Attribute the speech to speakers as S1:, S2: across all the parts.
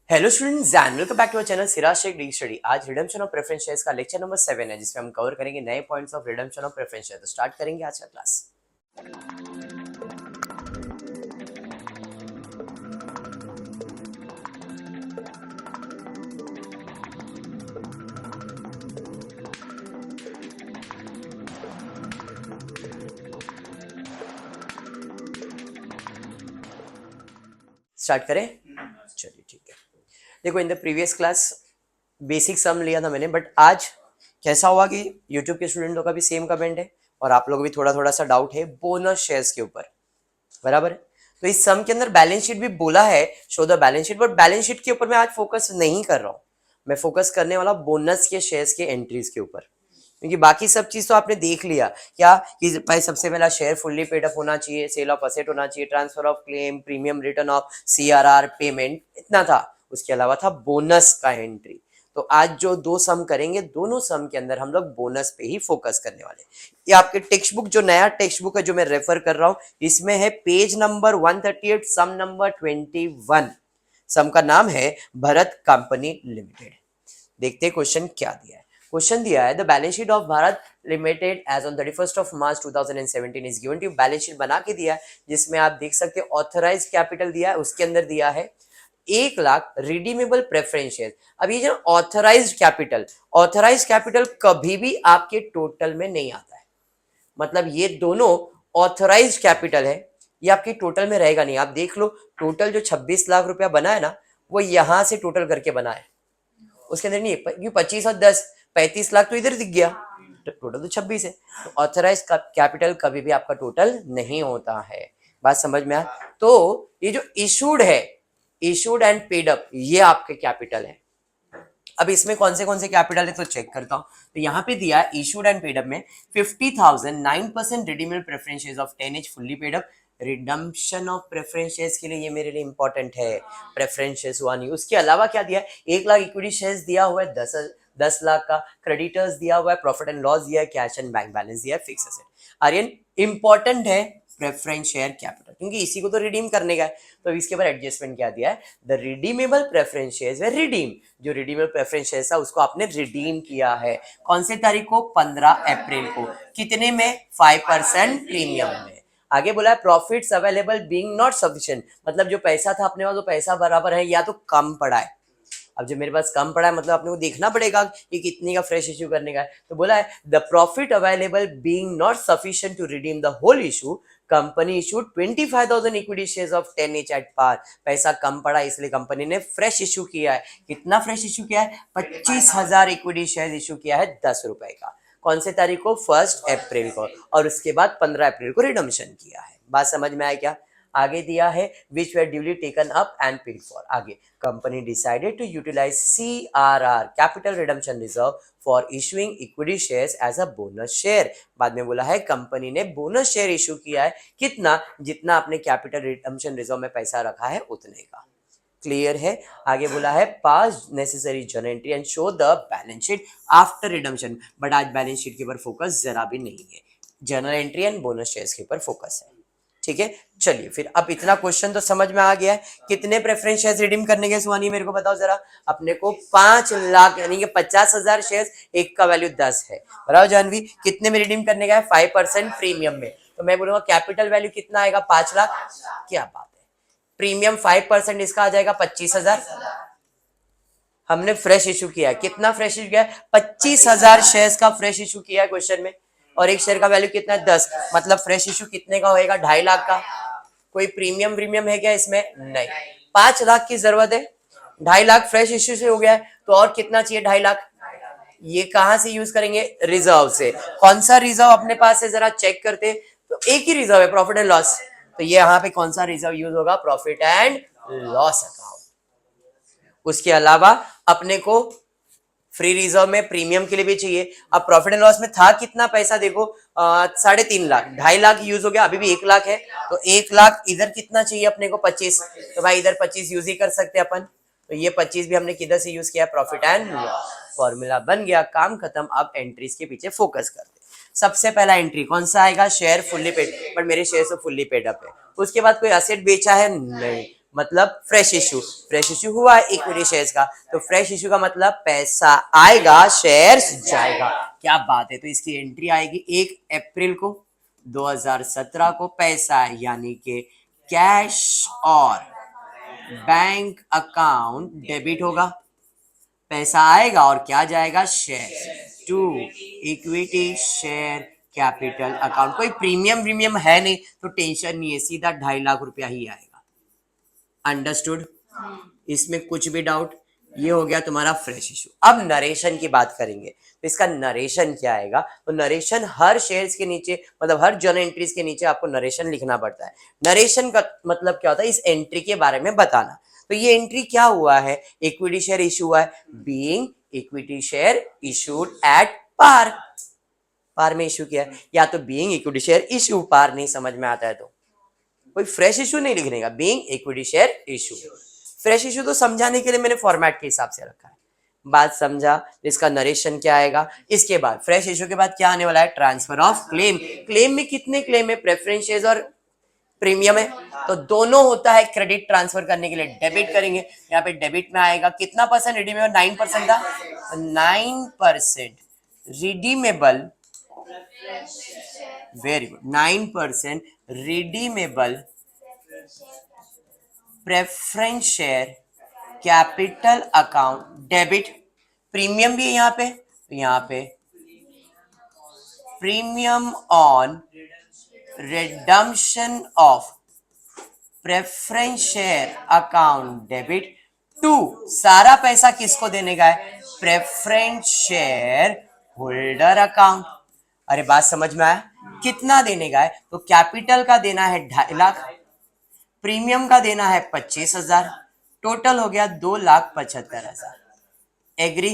S1: Hello students and welcome back to our channel Siraj Shaikh the study. आज redemption of preference shares का lecture number 7 है, जिसमें हम cover करेंगे नए points of redemption of preference share. तो स्टार्ट करेंगे आज का क्लास। स्टार्ट करें, चलिए ठीक है। देखो, in the previous class basic sum लिया था मैंने, बट आज कैसा हुआ कि यूट्यूब के स्टूडेंटों का भी सेम कमेंट है और आप लोग भी थोड़ा थोड़ा सा डाउट है बोनस शेयर्स के ऊपर, बराबर है। तो इस सम के अंदर बैलेंस शीट भी बोला है, show the balance sheet, but balance sheet के ऊपर मैं आज फोकस नहीं कर रहा हूं। मैं फोकस करने वाला बोनस के शेयर्स के एंट्रीज के ऊपर, क्योंकि बाकी सब चीज तो आपने देख लिया क्या कि भाई सबसे पहला शेयर फुल्ली पेड अप होना चाहिए, सेल ऑफ असेट होना चाहिए, transfer of claim, premium return of CRR payment, इतना था। उसके अलावा था बोनस का एंट्री। तो आज जो दो सम करेंगे, दोनों सम के अंदर हम लोग बोनस पे ही फोकस करने वाले। ये आपके टेक्स्ट बुक, जो नया टेक्स्ट बुक है जो मैं रेफर कर रहा हूं, इसमें है page number 138, sum number 21। Sum का नाम है भरत कंपनी लिमिटेड। देखते क्वेश्चन क्या दिया है। क्वेश्चन दिया है the balance sheet of Bharat limited as on 31st of March 2017 is given to. Balance sheet बना के दिया है, जिसमें आप देख सकते हैं ऑथराइज कैपिटल दिया है, उसके अंदर दिया है 1,00,000 रिडीमेबल प्रेफरेंस शेयर। अब ये जो ऑथराइज कैपिटल कभी भी आपके टोटल में नहीं आता है। मतलब ये दोनों ऑथराइज कैपिटल है, ये आपके टोटल में रहेगा नहीं। आप देख लो, टोटल जो 26 लाख रुपया बना है ना, वो यहां से टोटल करके बना है, उसके अंदर नहीं है। 25 और 10 35 लाख तो इधर दिख गया, टोटल तो 26 है। तो ऑथराइज कैपिटल कभी भी आपका टोटल नहीं होता है। बात समझ में आया? तो ये जो इशूड है, इशूड एंड पेड अप, ये आपके कैपिटल है। अब इसमें कौन से कैपिटल है तो चेक करता हूं। तो यहाँ पे दिया इशूड एंड पेड अप में 50,000 9% redeemable preference shares of 10H fully paid up. Redemption of preference shares के लिए ये मेरे लिए इंपॉर्टेंट है, प्रेफरेंस शेयर्स 1। उसके अलावा क्या दिया है, 1,00,000 इक्विटी शेयर्स दिया हुआ है, 10 लाख का क्रेडिटर्स दिया हुआ है, प्रॉफिट एंड लॉस दिया है, कैश एंड बैंक बैलेंस दिया है, फिक्स एसेट। आर्यन, इंपॉर्टेंट है प्रेफरेंस शेयर कैपिटल, क्योंकि इसी को तो रिडीम करने का है। तो इसके बाद एडजस्टमेंट क्या दिया है, the redeemable preference shares way redeem. जो रिडीमेबल प्रेफरेंस शेयर्स था उसको आपने रिडीम किया है। कौन से तारीख को? 15 अप्रैल को। कितने में? 5% प्रीमियम में। आगे बोला है profits available being not sufficient, मतलब जो पैसा था अपने पास वो पैसा बराबर है या तो कम पड़ा है। अब जो मेरे पास कम पड़ा है, मतलब अपने को देखना पड़ेगा कि कितने का फ्रेश इश्यू करने का है। तो बोला है the profit available being not sufficient to redeem the whole issue, company issued 25,000 equity shares of 10H at par. पैसा कम पड़ा इसलिए कंपनी ने फ्रेश इशू किया है। कितना फ्रेश इशू किया है? 25,000 इक्विटी शेयर इशू किया है 10 रुपए का। कौन से तारीख को? 1 अप्रैल को। और उसके बाद 15 अप्रैल को रिडम्पशन किया है। बात समझ में आया क्या? आगे दिया है which were duly taken up and paid for. आगे company decided to utilise CRR capital redemption reserve for issuing equity shares as a bonus share. बाद में बोला है कंपनी ने बोनस शेयर इशू किया है। कितना? जितना अपने कैपिटल रिडम्पशन रिजर्व में पैसा रखा है उतने का। क्लियर है? आगे बोला है पास necessary journal entry and show the balance sheet after redemption. But आज बैलेंस शीट के ऊपर फोकस जरा भी नहीं है, journal entry and bonus shares के ऊपर फोकस है। ठीक है, चलिए फिर अब इतना क्वेश्चन तो समझ में आ गया है। कितने प्रेफरेंस शेयर्स रिडीम करने के सुहानी, मेरे को बताओ जरा। अपने को 5 लाख यानी कि 50,000 शेयर्स, एक का वैल्यू 10 है, बराबर जानवी। कितने में रिडीम करने का है? 5% प्रीमियम में। तो मैं बोलूंगा कैपिटल वैल्यू कितना आएगा? 5 लाख। क्या बात है, प्रीमियम 5%, इसका आ जाएगा 25,000। हमने फ्रेश इशू किया है। कितना फ्रेश इशू किया है? 25,000 शेयर्स का फ्रेश इशू किया है क्वेश्चन में। और एक शेयर का वैल्यू कितना है? 10। मतलब फ्रेश इशू कितने का होएगा? 2.5 लाख का। कोई प्रीमियम है क्या इसमें? नहीं। 5 लाख की जरूरत है, 2.5 लाख फ्रेश इशू से हो गया है, तो और कितना चाहिए? 2.5 लाख। ये कहां से यूज करेंगे? रिजर्व से। कौन सा रिजर्व अपने पास है जरा चेक करते। तो एक ही रिजर्व है, प्रॉफिट एंड लॉस। तो ये यहाँ पे कौन सा रिजर्व यूज होगा? Profit and loss account. उसके अलावा अपने को फ्री रिजर्व में प्रीमियम के लिए भी चाहिए। अब प्रॉफिट एंड लॉस में था कितना पैसा? देखो 3.5 लाख, 2.5 लाख यूज हो गया, अभी भी 1 लाख है। तो 1 लाख इधर कितना चाहिए अपने को? 25। तो भाई इधर 25 यूज ही कर सकते हैं अपन। तो ये 25 भी हमने किधर से यूज किया? Profit and loss. फॉर्मूला बन गया, काम खत्म। अब एंट्रीज के पीछे फोकस करते हैं। सबसे पहला एंट्री कौन सा आएगा? शेयर फुल्ली पेड, बट मेरे शेयर से फुल्ली पेड अप है। उसके बाद कोई असेट बेचा है? नहीं। मतलब फ्रेश इशू हुआ है इक्विटी शेयर्स का, तो फ्रेश इशू का मतलब पैसा आएगा शेयर्स जाएगा। क्या बात है। तो इसकी एंट्री आएगी 1 अप्रैल को 2017 को, पैसा यानी कि कैश और बैंक अकाउंट डेबिट होगा, पैसा आएगा और क्या जाएगा, share to equity share capital account. कोई प्रीमियम है नहीं तो टेंशन नहीं है, सीधा 2.5 लाख रुपया ही आएगा। अंडरस्टूड? इसमें कुछ भी डाउट? ये हो गया तुम्हारा फ्रेश इशू। अब नरेशन की बात करेंगे, तो इसका नरेशन क्या आएगा, तो नरेशन हर शेयर्स के नीचे, मतलब हर जर्नल एंट्रीज के नीचे आपको नरेशन लिखना पड़ता है। नरेशन का मतलब क्या होता है, इस एंट्री के बारे में बताना। तो ये एंट्री क्या हुआ है, इक्विटी शेयर इशू हुआ है, being equity share issued at par, par में इशू किया है, या तो being equity share issue, par नहीं समझ में आता है तो कोई फ्रेश इशू नहीं लिखने का, being equity share issue. Fresh issue तो समझाने के लिए मैंने फॉर्मेट के हिसाब से रखा है, बात समझा। इसका नरेशन क्या आएगा, इसके बाद फ्रेश इशू के बाद क्या आने वाला है, ट्रांसफर ऑफ क्लेम। क्लेम में कितने क्लेम है, प्रेफरेंस शेयर्स और प्रीमियम है, तो दोनों होता है। क्रेडिट ट्रांसफर करने के लिए डेबिट करेंगे, यहाँ पे डेबिट में आएगा कितना परसेंट रिडीमेबल, 9% था, 9% redeemable, very good, 9% redeemable preference share capital account debit. Premium भी है यहाँ पे, तो यहाँ पे premium on redemption of preference share account debit to, सारा पैसा किसको देने का है, प्रेफरेंस शेयर होल्डर अकाउंट। अरे बात समझ में आया, कितना देने का है, तो कैपिटल का देना है 2.5 लाख, प्रीमियम का देना है 25,000, टोटल हो गया 2,75,000। एग्री?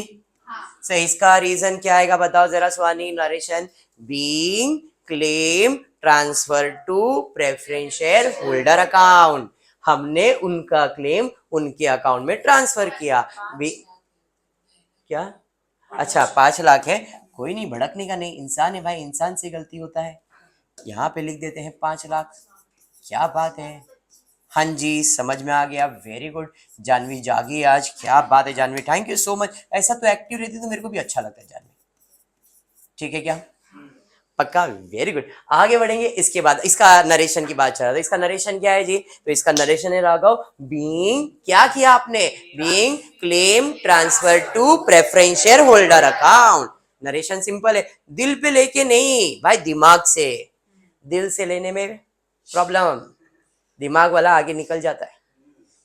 S1: सो इसका रीजन क्या आएगा बताओ जरा Swani, narration, being claim transfer to preference share holder account, हमने उनका क्लेम उनके अकाउंट में ट्रांसफर किया। क्या, अच्छा 5 लाख है, कोई नहीं, भड़कने का नहीं, इंसान है भाई, इंसान से गलती होता है। यहाँ पे लिख देते हैं 5 लाख। क्या बात है, हाँ जी समझ में आ गया, वेरी गुड। जानवी जागी आज, क्या बात है Janvi, thank you so much. ऐसा तो एक्टिव रहती तो मेरे को भी अच्छा लगता है जानवी। ठीक है क्या, पक्का, वेरी गुड। आगे बढ़ेंगे, इसके बाद इसका नरेशन की बात चल रहा था, इसका नरेशन क्या है जी, तो इसका नरेशन है राघव, बीइंग, क्या किया आपने, being claim transfer to preference share holder account. Narration simple है, दिल पे लेके नहीं भाई, दिमाग से। दिल से लेने में प्रॉब्लम, दिमाग वाला आगे निकल जाता है,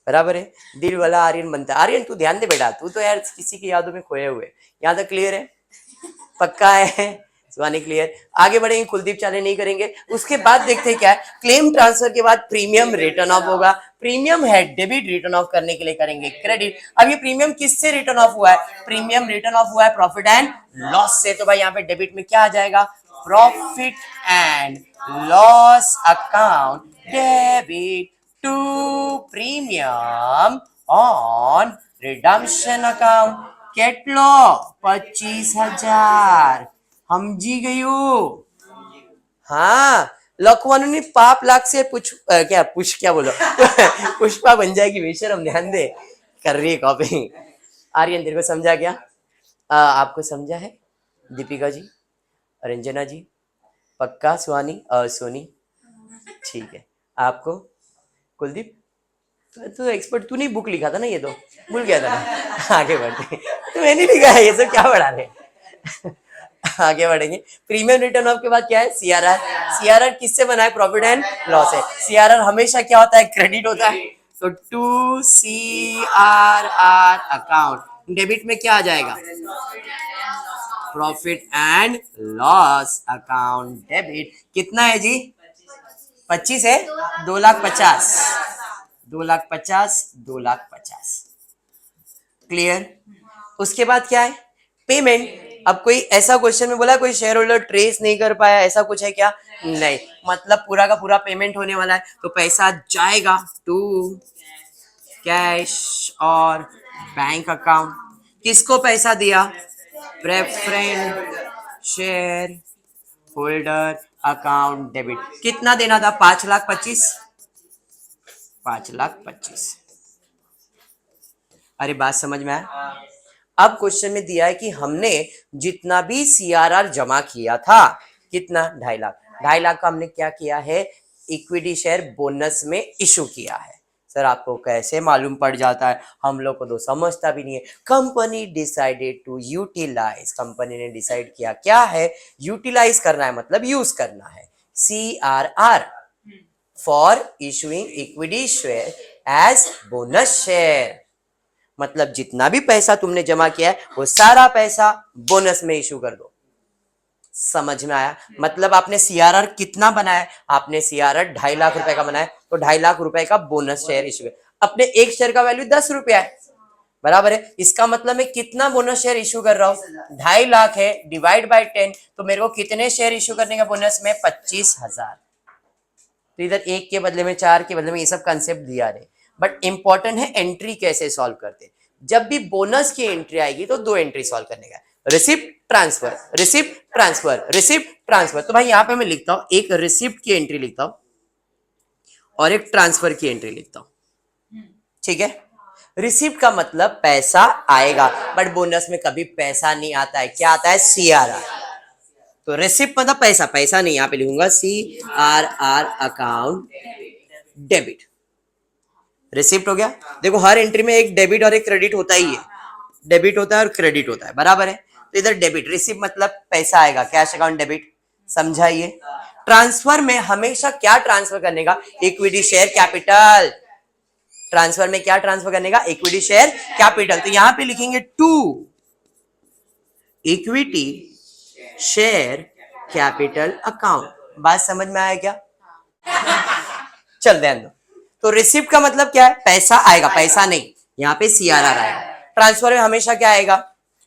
S1: बराबर है, दिल वाला आर्यन बनता है। आर्यन तू ध्यान दे बेटा, तू तो यार किसी की यादों में खोए हुए। यहाँ तक क्लियर है, पक्का है स्वानी, क्लियर? आगे बढ़ेंगे, कुलदीप चाले नहीं करेंगे। उसके बाद देखते हैं क्या है, क्लेम ट्रांसफर के बाद प्रीमियम रिटर्न ऑफ होगा। प्रीमियम है डेबिट, रिटर्न ऑफ करने के लिए करेंगे क्रेडिट। अब ये प्रीमियम किससे रिटर्न ऑफ हुआ है, प्रीमियम रिटर्न ऑफ हुआ है प्रॉफिट एंड लॉस से, तो भाई यहाँ पे डेबिट में क्या आ जाएगा, profit and loss account debit to premium on redemption account. કેટલો 25,000 સમજી ગયું? हाँ, लखवानु नहीं, पाप लाख से क्या बोलो पुष्पा बन जाएगी बेशरम, ध्यान दे, कर रही है कॉपी। आर्यन तेरे को समझा क्या, आपको समझा है, दीपिका जी, रंजना जी, पक्का, स्वानी सोनी, ठीक है, आपको कुलदीप, तो एक्सपर्ट, तू नहीं बुक लिखा था ना, ये तो भूल गया था ना। आगे बढ़ते, तो मैंने लिखा है ये सब, क्या बढ़ा रहे। आगे बढ़ेंगे, प्रीमियम रिटर्न ऑफ के बाद क्या है, सीआरआर। सीआरआर किससे बना है, प्रॉफिट एंड लॉस है। सीआरआर हमेशा क्या होता है, क्रेडिट होता है, तो टू सीआरआर अकाउंट, डेबिट में क्या आ जाएगा, profit and loss account debit. कितना है जी, 25 है, 2,50,000, 2,50,000, 2,50,000, क्लियर? उसके बाद क्या है, पेमेंट। अब कोई ऐसा क्वेश्चन में बोला कोई शेयर होल्डर ट्रेस नहीं कर पाया, ऐसा कुछ है क्या, नहीं, मतलब पूरा का पूरा पेमेंट होने वाला है, तो पैसा जाएगा टू कैश और बैंक अकाउंट। किसको पैसा दिया, preference share holder account debit. कितना देना था, 5,25,000, 5,25,000। अरे बात समझ में आया? अब क्वेश्चन में दिया है कि हमने जितना भी सीआरआर जमा किया था, कितना, 2.5 लाख, 2.5 लाख का हमने क्या किया है, इक्विटी शेयर बोनस में इशू किया है। सर आपको कैसे मालूम पड़ जाता है, हम लोग को तो समझता भी नहीं है। Company decided to utilise, company ने डिसाइड किया क्या है, यूटिलाइज करना है, मतलब यूज करना है, CRR for issuing equity share as bonus share. मतलब जितना भी पैसा तुमने जमा किया है वो सारा पैसा बोनस में इशू कर दो। समझ में आया? मतलब आपने सीआरआर कितना बनाया, आपने सीआरआर 2.5 लाख रुपए का बनाया, तो 2.5 लाख रुपए का बोनस शेयर इशू कर, अपने एक शेयर का वैल्यू 10 रुपया है, बराबर है। इसका मतलब मैं कितना बोनस शेयर इशू कर रहा हूं, 2.5 लाख है, डिवाइड बाय 10, तो मेरे को कितने शेयर इशू करने का बोनस में, 25,000। तो इधर एक के बदले में 4 के बदले में, ये सब कंसेप्ट दिया रहे, बट इंपॉर्टेंट है एंट्री कैसे सॉल्व करते। जब भी बोनस की एंट्री आएगी तो 2 एंट्री सॉल्व करने का, receipt transfer, receipt transfer, receipt transfer. तो भाई यहां पे मैं लिखता हूं, एक रिसिप्ट की एंट्री लिखता हूं और एक ट्रांसफर की एंट्री लिखता हूं, ठीक है। रिसिप्ट का मतलब पैसा आएगा, बट बोनस में कभी पैसा नहीं आता है, क्या आता है, सीआरआर। तो रिसिप्ट मतलब पैसा, पैसा नहीं, यहां पे लिखूंगा CRR अकाउंट डेबिट। रिसिप्ट हो गया। देखो हर एंट्री में एक डेबिट और एक क्रेडिट होता ही है, डेबिट होता है और क्रेडिट होता है, बराबर है। तो इधर डेबिट, रिसिप्ट मतलब पैसा आएगा, कैश अकाउंट डेबिट, समझाइए। ट्रांसफर में हमेशा क्या ट्रांसफर करने का, इक्विटी शेयर कैपिटल। ट्रांसफर में क्या ट्रांसफर करने का, इक्विटी शेयर कैपिटल। तो यहां पे लिखेंगे to equity share capital account. बात समझ में आया क्या? चल ध्यान दो। तो रिसिप्ट का मतलब क्या है, पैसा आएगा, पैसा नहीं, यहाँ पे सीआरआर आएगा। ट्रांसफर में हमेशा क्या आएगा,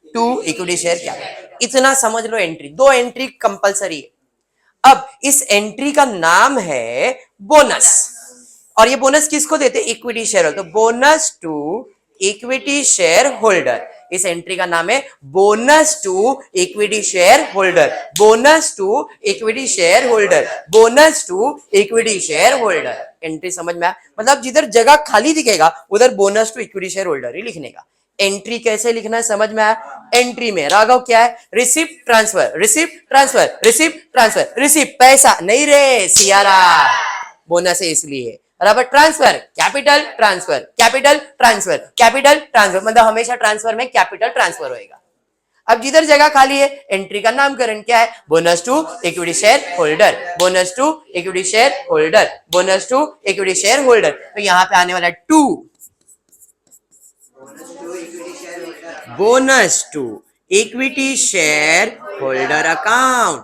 S1: टू इक्विटी शेयर कैपिटल। इतना समझ लो एंट्री, 2 एंट्री कंपलसरी है। अब इस एंट्री का नाम है बोनस, और ये बोनस किसको देते, इक्विटी शेयर होल्डर। तो bonus to equity share holder, इस एंट्री का नाम है bonus to equity share holder, bonus to equity share holder, bonus to equity share holder. Entry समझ में आया? मतलब जिधर जगह खाली दिखेगा उधर bonus to equity share holder ही लिखने का। एंट्री कैसे लिखना है, समझ में आया? एंट्री में राघव क्या है, receipt transfer, receipt transfer, receipt transfer, receipt पैसा नहीं रे, सीआरआर बोनस है इसलिए, बराबर। Transfer capital transfer, capital transfer, capital transfer, मतलब हमेशा ट्रांसफर में कैपिटल ट्रांसफर होएगा। अब जिधर जगह खाली है, एंट्री का नामकरण क्या है, bonus to equity share holder, bonus to equity share holder, bonus to equity share holder. तो यहां पे आने वाला है to, bonus to equity share holder account.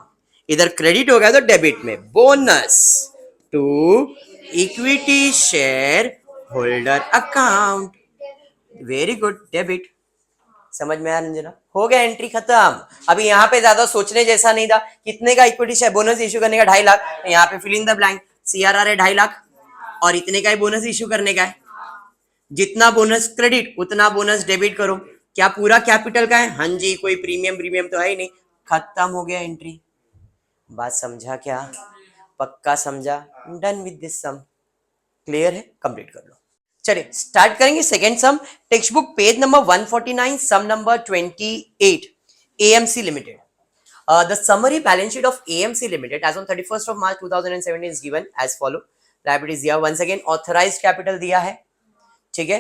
S1: इधर क्रेडिट हो गया तो डेबिट में, bonus to equity share holder account. Very good, debit. समझ में आया रंजना? हो गया, एंट्री खत्म। अभी यहाँ पे ज्यादा सोचने जैसा नहीं था, कितने का इक्विटी शेयर बोनस इश्यू करने का, 2.5 लाख। तो यहाँ पे fill in the blank, CRR है 2.5 लाख और इतने का ही बोनस इश्यू करने का है। जितना बोनस क्रेडिट उतना बोनस डेबिट करो। क्या पूरा कैपिटल का है? हाँ जी, कोई प्रीमियम प्रीमियम तो है ही नहीं। खत्म हो गया एंट्री। बात समझा क्या? पक्का समझा? Done with this sum. Clear है? कंप्लीट कर लो। चलिए स्टार्ट करेंगे second sum. Textbook page number 149, sum number 28, AMC limited. The summary balance sheet of AMC Limited as on 31st of March 2017 is given as follow. Liabilities दिया, once again authorized capital दिया है, ठीक है।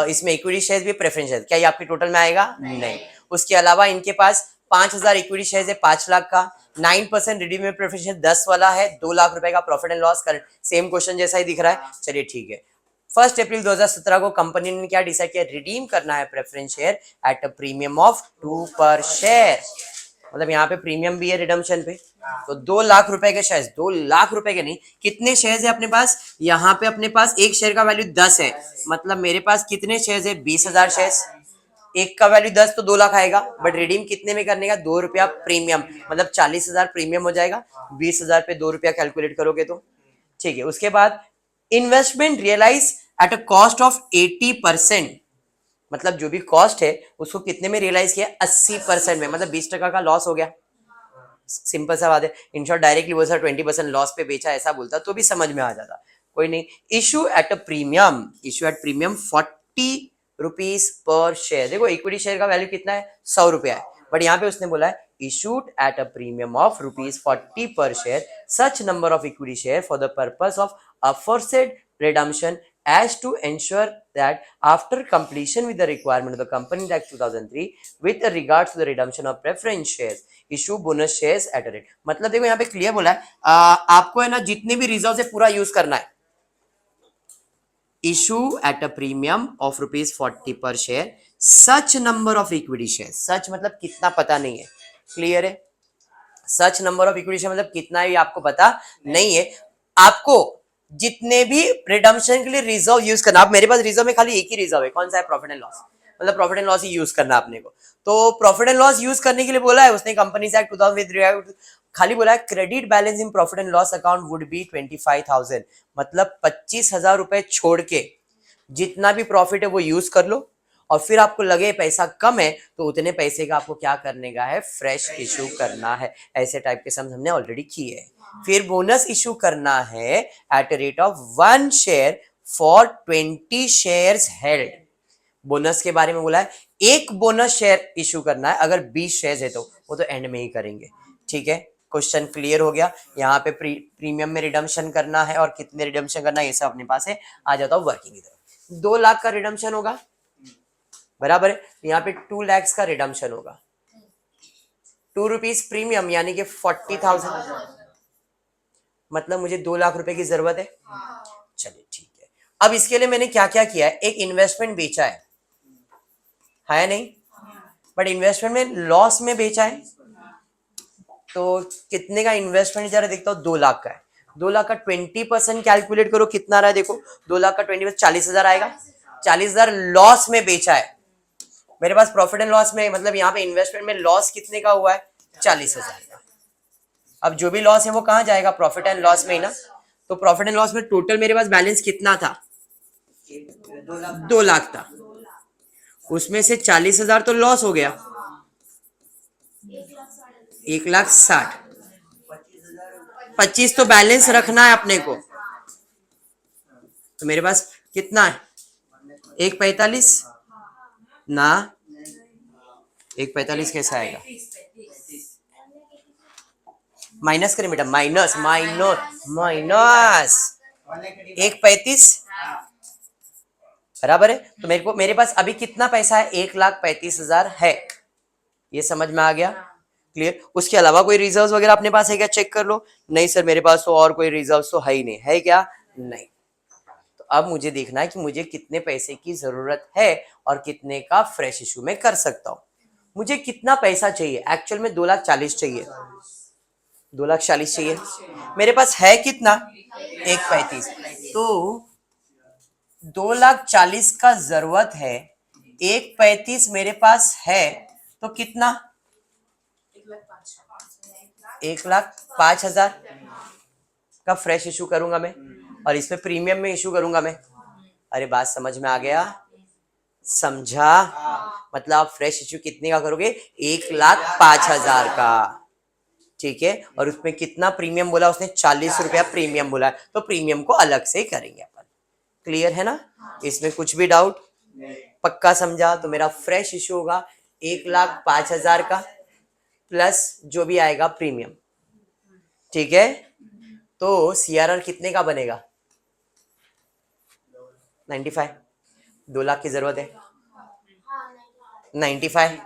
S1: इसमें equity share भी, preference share, क्या ये आपके टोटल में आएगा? नहीं। उसके अलावा इनके पास 5,000 इक्विटी शेयर है 5 लाख का, 9% रिडीमेबल प्रेफरेंस शेयर 10 वाला है 2 लाख रुपए का, profit and loss current same question जैसा ही दिख रहा है। चलिए ठीक है। 1 अप्रैल 2017 को कंपनी ने क्या डिसाइड किया, रिडीम करना है preference share at a premium of 2 पर शेयर। मतलब यहाँ पे प्रीमियम भी है रिडम्पशन पे। तो 2 लाख रुपए के शेयर, 2 लाख रुपए के नहीं, कितने शेयर है अपने पास, यहाँ पे अपने पास एक शेयर का वैल्यू 10 है, मतलब मेरे पास कितने शेयर है, 20,000 शेयर। एक का वैल्यू 10 तो 2 लाख आएगा, बट रिडीम कितने में करने का, 2 रुपया प्रीमियम, मतलब 40,000 प्रीमियम हो जाएगा। 20,000 पे 2 रुपया कैलकुलेट करोगे तो ठीक है। उसके बाद investment realise at a cost of 80%, मतलब जो भी कॉस्ट है उसको कितने में रियलाइज किया, 80% में, मतलब 20% का लॉस हो गया। सिंपल सा बात है। इन शॉर्ट डायरेक्टली वो सर 20% लॉस पे बेचा ऐसा बोलता तो भी समझ में आ जाता। कोई नहीं। Issue at a premium, issue at premium 40 rupees per share. देखो इक्विटी शेयर का वैल्यू कितना है, 100 रुपया है, बट यहाँ पे उसने बोला है issued at a premium of rupees 40 per share such number of equity share for the purpose of aforesaid redemption as to ensure that after completion with the requirement of the Company Act 2003 with regards to the redemption of preference shares issue bonus shares at a rate। मतलब देखो यहाँ पे clear बोला है आपको है ना जितने भी रिजर्व है पूरा यूज करना है। issue at a premium of rupees 40 per share such number of equity shares, such मतलब कितना पता नहीं है, क्लियर है। सच नंबर ऑफ इक्विटी शेयर मतलब कितना है आपको पता नहीं है। आपको जितने भी रिडम्पशन के लिए रिजर्व यूज करना, आप मेरे पास रिजर्व में खाली एक ही रिजर्व है, कौन सा है, प्रॉफिट एंड लॉस, मतलब profit and loss he use करना आपने को। तो प्रॉफिट एंड लॉस यूज करने के लिए बोला है उसने कंपनीज एक्ट 2000 खाली बोला है credit balance in profit and loss account would be 25,000, मतलब 25,000 रुपए छोड़ के जितना भी प्रॉफिट है वो यूज कर लो, और फिर आपको लगे पैसा कम है तो उतने पैसे का आपको क्या करने का है, फ्रेश इशू करना है। ऐसे टाइप के सम्स हमने ऑलरेडी किए हैं। फिर बोनस इशू करना है at rate of 1 share for 20 shares held. Bonus के बारे में बोला है एक बोनस शेयर इशू करना है, अगर 20 शेयर है तो वो तो एंड में ही करेंगे। ठीक है, क्वेश्चन क्लियर हो गया। यहाँ पे प्रीमियम में रिडम्पशन करना है और कितने रिडम्पशन करना है ये सब अपने पास है। आ जाता हूँ वर्किंग की तरफ। 2 लाख का रिडम्पशन होगा, बराबर है, यहाँ पे 2 lakhs का रिडम्पशन होगा। 2 रुपीज प्रीमियम यानी कि 40,000, मतलब मुझे 2 लाख रुपए की जरूरत है। चलिए ठीक है, अब इसके लिए मैंने क्या क्या किया है, एक इन्वेस्टमेंट बेचा है नहीं, बट इन्वेस्टमेंट में लॉस में बेचा है। तो कितने का इन्वेस्टमेंट जरा देखता हूँ, 2 लाख का है। 2 लाख का 20% कैलकुलेट करो कितना रहा है, देखो 2 लाख का 20% 40,000 आएगा। 40,000 लॉस में बेचा है मेरे पास, प्रॉफिट एंड लॉस में, मतलब यहाँ पे इन्वेस्टमेंट में लॉस कितने का हुआ है, 40,000 का। अब जो भी लॉस है वो कहाँ जाएगा, प्रॉफिट एंड लॉस में ही ना। तो प्रॉफिट एंड लॉस में टोटल मेरे पास बैलेंस कितना था, 2 लाख था, उसमें से 40,000 तो लॉस हो गया, 1,60,000, 25 तो बैलेंस रखना है अपने को। तो मेरे पास कितना है, 1,45 ना, 1,45 कैसे आएगा, माइनस करें बेटा, माइनस माइनस माइनस 1,35 बराबर है। तो मेरे पास अभी कितना पैसा है, 1,35,000 है। ये समझ में आ गया, क्लियर। उसके अलावा कोई रिजर्व्स वगैरह अपने पास है क्या, चेक कर लो। नहीं सर मेरे पास तो और कोई रिजर्व्स तो है ही नहीं, है क्या, नहीं। तो अब मुझे देखना है कि मुझे कितने पैसे की जरूरत है और कितने का फ्रेश इशू में कर सकता हूं। मुझे कितना पैसा चाहिए, एक्चुअल में 2,40,000 चाहिए, 2,40,000 चाहिए। मेरे पास है कितना, 1,35, तो 2,40,000 का जरूरत है, 1,35 मेरे पास है, तो कितना, 1,05,000 का फ्रेश इशू करूंगा मैं, और इसमें प्रीमियम में इशू करूंगा मैं। अरे बात समझ में आ गया, समझा। मतलब आप फ्रेश इशू कितने का करोगे, 1,05,000 का, ठीक है। और उसमें कितना प्रीमियम बोला उसने, 40 रुपया प्रीमियम बोला, तो प्रीमियम को अलग से करेंगे अपन। क्लियर है ना, इसमें कुछ भी डाउट, पक्का समझा। तो मेरा फ्रेश इशू होगा 1,05,000 का प्लस जो भी आएगा प्रीमियम, ठीक है। तो सीआरआर कितने का बनेगा, 95, 2 लाख की जरूरत है, 95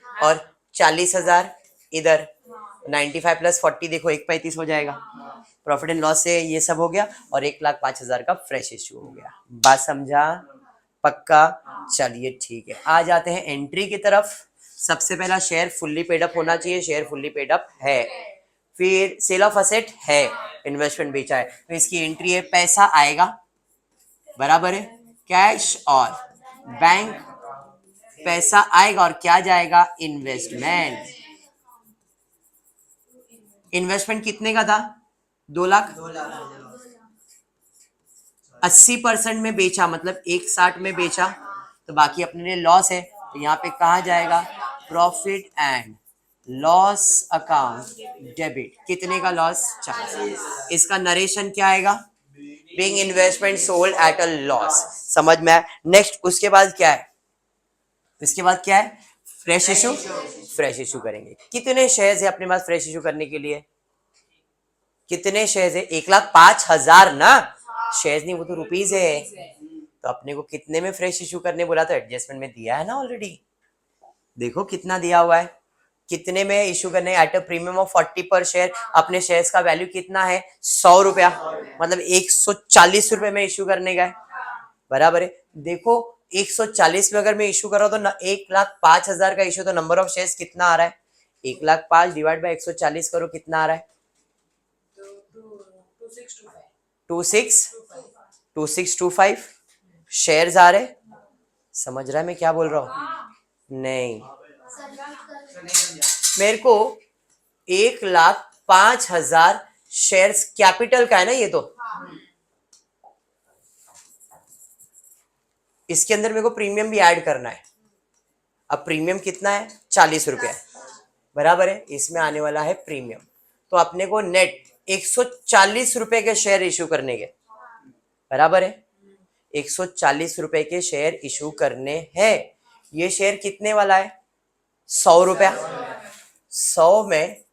S1: और 40,000 इधर, 95 प्लस 40 देखो 1,35 हो जाएगा। प्रॉफिट एंड लॉस से ये सब हो गया, और 1,05,000 का फ्रेश इश्यू हो गया। बात समझा, पक्का। चलिए ठीक है, आ जाते हैं एंट्री की तरफ। सबसे पहला शेयर फुल्ली पेड अप होना चाहिए, शेयर फुल्ली पेड अप है। फिर सेल ऑफ असेट है, इन्वेस्टमेंट बेचा है, तो इसकी एंट्री है, पैसा आएगा, बराबर है, कैश और बैंक, पैसा आएगा और क्या जाएगा, इन्वेस्टमेंट। इन्वेस्टमेंट कितने का था, 2 लाख, 80% में बेचा, मतलब 1,60 में बेचा, तो बाकी अपने लिए लॉस है। तो यहाँ पे कहा जाएगा, profit and loss account debit, कितने का लॉस, 40। इसका नरेशन क्या आएगा, being investment sold at a loss। समझ में आया? नेक्स्ट उसके बाद क्या है? इसके बाद क्या है? Fresh issue. फ्रेश इशू करेंगे। कितने शेयर्स है अपने पास फ्रेश इशू करने के लिए? कितने शेयर्स है? 1,05,000 ना, शेयर्स नहीं, वो तो रुपीज है। तो अपने को कितने में फ्रेश इशू करने बोला? तो एडजस्टमेंट में दिया है ना ऑलरेडी। देखो कितना दिया हुआ है, कितने में इशू करने? एट अ प्रीमियम ऑफ 40 पर शेयर। अपने शेयर्स का वैल्यू कितना है? 100 रुपया, मतलब 140 रुपए में इशू करने का है। बराबर है। देखो 140 में अगर मैं इशू कर रहा हूं तो 1,05,000 का इशू, तो नंबर ऑफ शेयर्स कितना आ रहा है? 1,05,000 डिवाइड बाय 140 करो, कितना आ रहा है? 2625 शेयर्स आ रहे। समझ रहा है मैं क्या बोल रहा हूं? नहीं, मेरे को 1,05,000 शेयर्स कैपिटल का है ना ये, तो इसके अंदर मेरे को प्रीमियम भी ऐड करना है। अब प्रीमियम कितना है? 40 रुपया, बराबर है। इसमें आने वाला है प्रीमियम, तो अपने को नेट 140 रुपए के शेयर इशू करने के, बराबर है। 140 रुपए के शेयर इशू करने हैं। ये शेयर कितने वाला है? 100 रुपया। 100 में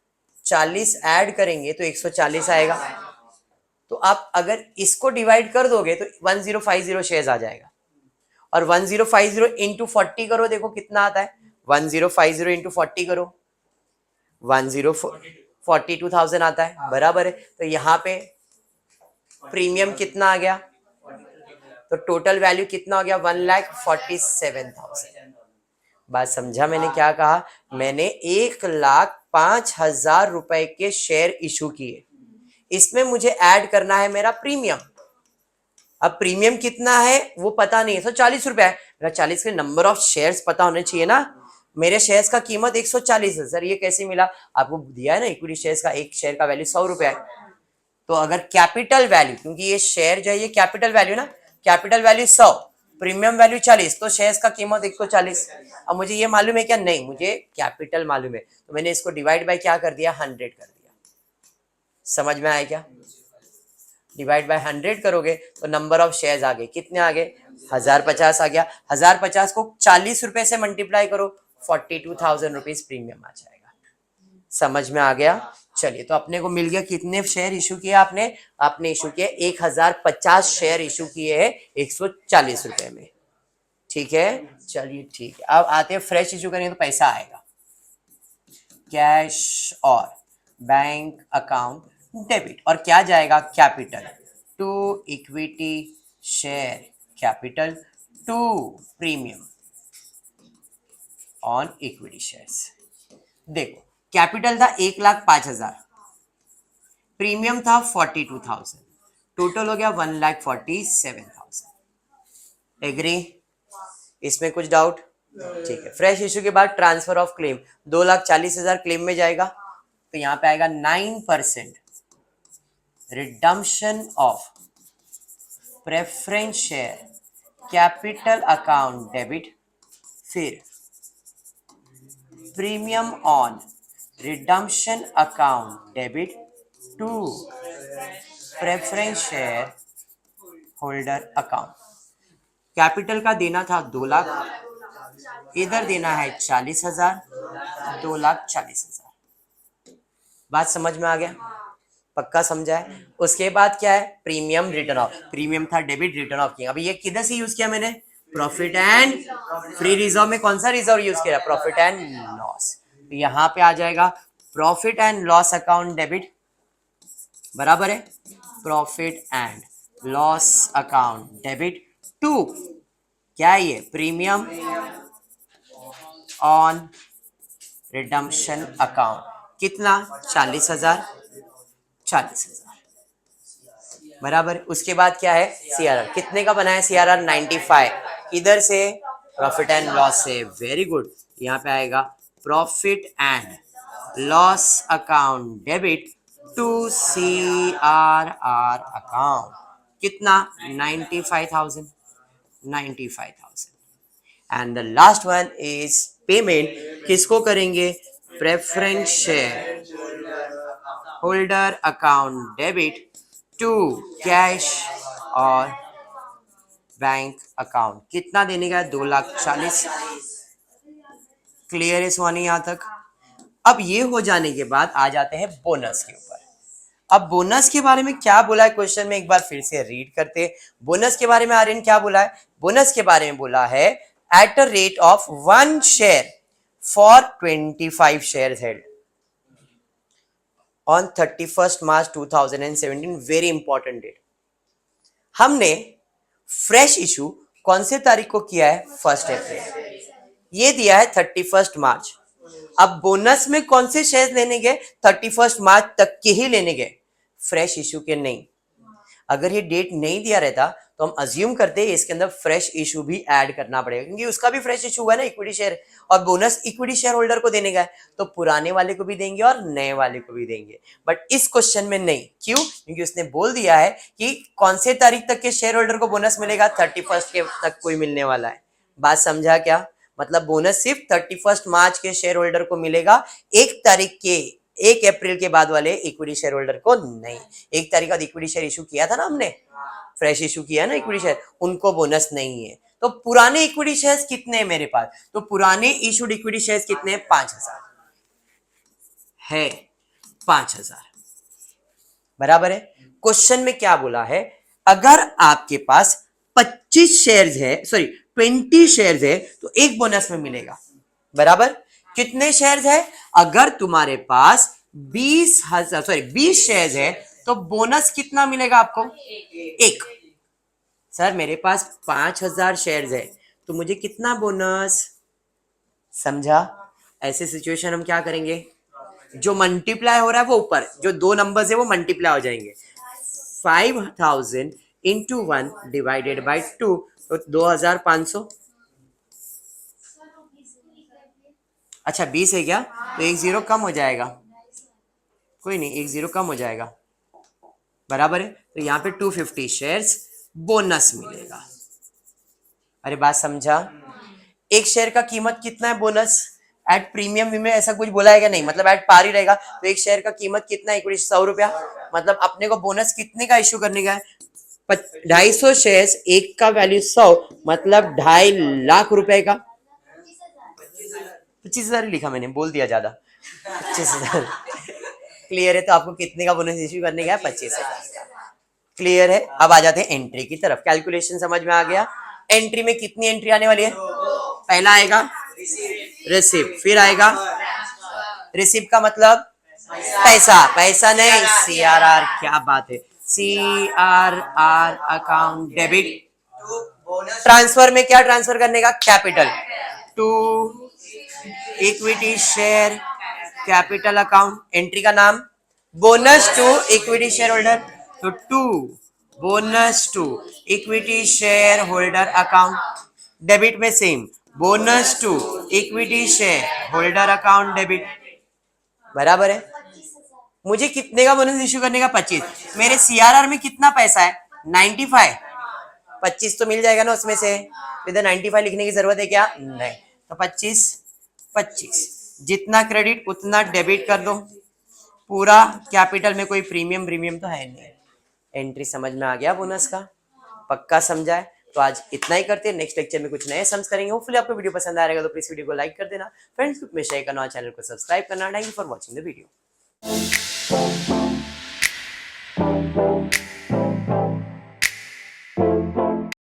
S1: 40 ऐड करेंगे तो 140 आएगा। तो आप अगर इसको डिवाइड कर दोगे तो 1050 शेयर्स आ जाएगा। और 1050 इंटू 40 करो, देखो कितना आता है। 1050 इंटू 40 करो, 42,000 आता है, बराबर है। तो यहाँ पे प्रीमियम कितना आ गया? तो टोटल वैल्यू कितना हो गया? 1,47,000। बात समझा मैंने क्या कहा? मैंने 1,05,000 रुपए के शेयर इशू किए, इसमें मुझे ऐड करना है मेरा प्रीमियम। अब प्रीमियम कितना है वो पता नहीं है, 140 रुपए है। मेरा 40 के नंबर ऑफ शेयर्स पता होने चाहिए ना। मेरे शेयर्स का कीमत 140 है। सर ये कैसे मिला? आपको दिया है ना इक्विटी शेयर्स का, एक शेयर का वैल्यू 100 रुपया है। तो अगर कैपिटल वैल्यू, क्योंकि ये शेयर जो है ये कैपिटल वैल्यू ना, कैपिटल वैल्यू 100, प्रीमियम वैल्यू 40, तो शेयर्स का कीमत 140। अब मुझे ये मालूम है क्या? नहीं, मुझे कैपिटल मालूम है, तो मैंने इसको डिवाइड बाय क्या कर दिया? 100 कर दिया। समझ में आया क्या? डिवाइड बाय 100 करोगे तो नंबर ऑफ शेयर्स आ गए, कितने आ गए? 1050 आ गया। 1050 को 40 रुपए से मल्टीप्लाई करो, 42,000 रुपीज प्रीमियम आ जाएगा। समझ में आ गया? चलिए, तो अपने को मिल गया कितने शेयर इशू किए आपने? आपने इशू किए 1050 शेयर इशू किए हैं 140 रुपए में। ठीक है, चलिए ठीक है। अब आते हैं फ्रेश इशू करेंगे तो पैसा आएगा कैश और बैंक अकाउंट डेबिट, और क्या जाएगा? Capital to equity share capital to premium on equity shares. देखो कैपिटल था 1,05,000, प्रीमियम था 42,000, टोटल हो गया 1,47,000। एग्री? इसमें कुछ डाउट? ठीक है। फ्रेश इशू के बाद ट्रांसफर ऑफ क्लेम 2,40,000 क्लेम में जाएगा, तो यहां पे आएगा 9% redemption of preference share capital account debit, फिर premium on redemption account debit to preference share holder account. Capital का देना था 2 लाख, इधर देना है 40,000, 2,40,000। बात समझ में आ गया? पक्का समझा है? उसके बाद क्या है? Premium return of. प्रीमियम था डेबिट, रिटर्न ऑफ किया। अभी ये किधर से यूज किया मैंने? प्रॉफिट एंड फ्री रिजर्व में। कौन सा रिजर्व यूज किया? Profit and loss. तो यहां पे आ जाएगा profit and loss account debit, बराबर है। Profit and loss account debit to क्या है ये? Premium on redemption account. कितना? 40,000, 40,000, बराबर। उसके बाद क्या है? सीआरआर कितने का बनाया? सीआरआर 95। इधर से प्रॉफिट एंड लॉस से, वेरी गुड। यहाँ पे आएगा profit and loss account debit to CRR account. कितना? 95,000, 95,000। And the last one is payment. किसको करेंगे? Preference share holder account debit to cash और बैंक अकाउंट कितना देने का है 2,40,000। क्लियर है सोनी यहाँ तक? अब ये हो जाने के बाद आ जाते हैं बोनस के ऊपर। अब बोनस के बारे में क्या बोला है क्वेश्चन में, एक बार फिर से रीड करते हैं। बोनस के बारे में आर्यन क्या बोला है? बोनस के बारे में बोला है at a rate of 1 share for 25 share held on 31 March 2017। Very important date. हमने फ्रेश इशू कौन से तारीख को किया है? 1 अप्रैल। ये दिया है 31 मार्च। अब बोनस में कौन से शेयर लेने गए? 31 मार्च तक के ही लेने गए, फ्रेश इशू के नहीं। अगर ये डेट नहीं दिया रहता तो हम अज्यूम करते हैं इसके अंदर फ्रेश इशू भी ऐड करना पड़ेगा, क्योंकि उसका भी फ्रेश इशू हुआ है ना, इक्विटी शेयर, और बोनस इक्विटी शेयर होल्डर को देने का है, तो पुराने वाले को भी देंगे और नए वाले को भी देंगे। बट इस क्वेश्चन में नहीं। क्यों? क्योंकि उसने बोल दिया है कि कौन से तारीख तक के शेयर होल्डर को बोनस मिलेगा? 31 के तक कोई मिलने वाला है। बात समझा क्या? मतलब बोनस सिर्फ 31 मार्च के शेयर होल्डर को मिलेगा, 1 अप्रैल के बाद वाले इक्विटी शेयर होल्डर को नहीं। 1 तारीख का इक्विटी शेयर इशू किया था ना हमने, फ्रेश इशू किया ना इक्विटी शेयर, उनको बोनस नहीं है। तो पुराने इक्विटी शेयर्स कितने हैं मेरे पास? तो पुराने इशूड इक्विटी शेयर्स कितने हैं? 5,000 है। 5,000 बराबर है। क्वेश्चन में क्या बोला है? अगर आपके पास 25 शेयर्स है, सॉरी 20 शेयर्स है, तो एक बोनस में मिलेगा। बराबर? कितने शेयर्स है? अगर तुम्हारे पास 20 शेयर्स है तो बोनस कितना मिलेगा आपको? एक। सर मेरे पास 5,000 शेयर्स है तो मुझे कितना बोनस? समझा? ऐसे सिचुएशन हम क्या करेंगे? जो मल्टीप्लाई हो रहा है वो ऊपर, जो 2 नंबर्स है वो मल्टीप्लाई हो जाएंगे। 5,000 इंटू 1 डिवाइडेड बाई 2, तो 2,500। अच्छा 20 है क्या? तो 1 0 कम हो जाएगा, कोई नहीं, 1 0 कम हो जाएगा। बराबर है। तो यहाँ पे 250 शेयर्स बोनस मिलेगा। अरे बात समझा? एक शेयर का कीमत कितना है बोनस? एट प्रीमियम में ऐसा कुछ बोला है क्या? नहीं, मतलब एट पार ही रहेगा। तो एक शेयर का कीमत कितना है? 100 रुपया। मतलब अपने को बोनस कितने का इश्यू करने का है? 250 शेयर्स, एक का वैल्यू 100, मतलब 2.5 लाख रुपए का। 25,000 लिखा मैंने, बोल दिया ज्यादा। 25,000 क्लियर है? तो आपको कितने का बोनस इश्यू करने का है? 25,000। क्लियर है? अब आ जाते हैं एंट्री की तरफ। कैलकुलेशन समझ में आ गया? एंट्री में कितनी एंट्री आने वाली है? पहला आएगा रिसिप्ट, फिर आएगा रिसिप्ट का मतलब पैसा, पैसा नहीं CRR। क्या बात है, CRR अकाउंट डेबिट। ट्रांसफर में क्या ट्रांसफर करने का? Capital to equity share capital account. Entry का नाम bonus to equity share holder, तो to bonus to equity share holder account. Debit में same, bonus to equity share holder account debit. बराबर है। मुझे कितने का बोनस इश्यू करने का? 25। मेरे CRR में कितना पैसा है? 95। 25 तो मिल जाएगा ना उसमें से, इधर 95 लिखने की जरूरत है क्या? नहीं। तो 25 जितना क्रेडिट उतना डेबिट कर दो, पूरा कैपिटल में कोई प्रीमियम तो है नहीं। एंट्री समझ में आ गया बोनस का? पक्का समझा है? तो आज इतना ही करते हैं, नेक्स्ट लेक्चर में कुछ नए सम्स करेंगे। होपफुली आपको वीडियो पसंद आएगा तो प्लीज वीडियो को लाइक कर देना, फ्रेंड्स ग्रुप में शेयर करना और चैनल को सब्सक्राइब करना। Thank you for watching the video.